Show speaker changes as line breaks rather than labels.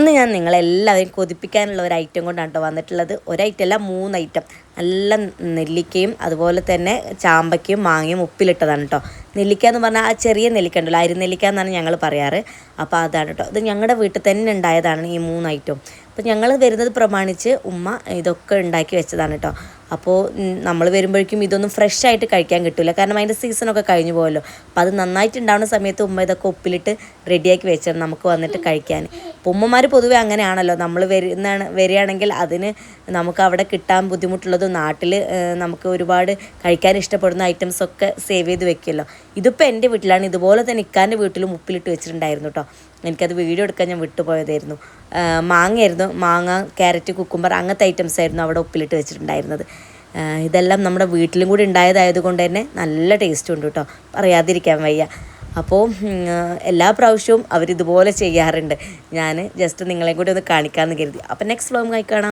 ഇന്ന് ഞാൻ നിങ്ങളെല്ലാവരും കൊതിപ്പിക്കാനുള്ള ഒരു ഐറ്റം കൊണ്ടാണ് കേട്ടോ വന്നിട്ടുള്ളത്. ഒരു ഐറ്റം അല്ല, 3 ഐറ്റം. നല്ല നെല്ലിക്കയും അതുപോലെ തന്നെ ചാമ്പയ്ക്കയും മാങ്ങയും ഉപ്പിലിട്ടതാണ് കേട്ടോ. നെല്ലിക്ക എന്ന് പറഞ്ഞാൽ ആ ചെറിയ നെല്ലിക്ക ഉണ്ടല്ലോ, അരിനെല്ലിക്ക എന്നാണ് ഞങ്ങൾ പറയാറ്. അപ്പോൾ അതാണ് കേട്ടോ. ഇത് ഞങ്ങളുടെ വീട്ടിൽ തന്നെ ഉണ്ടായതാണ് ഈ 3 ഐറ്റം. അപ്പോൾ ഞങ്ങൾ വരുന്നത് പ്രമാണിച്ച് ഉമ്മ ഇതൊക്കെ ഉണ്ടാക്കി വെച്ചതാണ് കേട്ടോ. അപ്പോൾ നമ്മൾ വരുമ്പോഴേക്കും ഇതൊന്നും ഫ്രഷ് ആയിട്ട് കഴിക്കാൻ കിട്ടില്ല, കാരണം അതിൻ്റെ സീസണൊക്കെ കഴിഞ്ഞു പോകല്ലോ. അപ്പോൾ അത് നന്നായിട്ടുണ്ടാവുന്ന സമയത്ത് ഉമ്മ ഇതൊക്കെ ഉപ്പിലിട്ട് റെഡിയാക്കി വെച്ചാൽ നമുക്ക് വന്നിട്ട് കഴിക്കാൻ. അപ്പോൾ ഉമ്മമാർ പൊതുവേ അങ്ങനെയാണല്ലോ, നമ്മൾ വരികയാണെങ്കിൽ അതിന് നമുക്ക് അവിടെ കിട്ടാൻ ബുദ്ധിമുട്ടുള്ളതും നാട്ടിൽ നമുക്ക് ഒരുപാട് കഴിക്കാൻ ഇഷ്ടപ്പെടുന്ന ഐറ്റംസൊക്കെ സേവ് ചെയ്ത് വെക്കുമല്ലോ. ഇതിപ്പോൾ എൻ്റെ വീട്ടിലാണ്, ഇതുപോലെ തന്നെ ഇക്കാൻ്റെ വീട്ടിലും ഉപ്പിലിട്ട് വെച്ചിട്ടുണ്ടായിരുന്നു കേട്ടോ. എനിക്കത് വീഡിയോ എടുക്കാൻ ഞാൻ വിട്ടുപോയതായിരുന്നു. മാങ്ങയായിരുന്നു, മാങ്ങ, ക്യാരറ്റ്, കുക്കുംബർ അങ്ങനത്തെ ഐറ്റംസ് ആയിരുന്നു അവിടെ ഉപ്പിലിട്ട് വെച്ചിട്ടുണ്ടായിരുന്നത്. ഇതെല്ലാം നമ്മുടെ വീട്ടിലും കൂടി ഉണ്ടായതായതുകൊണ്ട് തന്നെ നല്ല ടേസ്റ്റും ഉണ്ട് കേട്ടോ, പറയാതിരിക്കാൻ വയ്യ. അപ്പോൾ എല്ലാ പ്രാവശ്യവും അവരിതുപോലെ ചെയ്യാറുണ്ട്. ഞാൻ ജസ്റ്റ് നിങ്ങളെ കൂടി ഒന്ന് കാണിക്കാമെന്ന് കരുതി. അപ്പോൾ നെക്സ്റ്റ് വ്ലോഗ് കാണാം.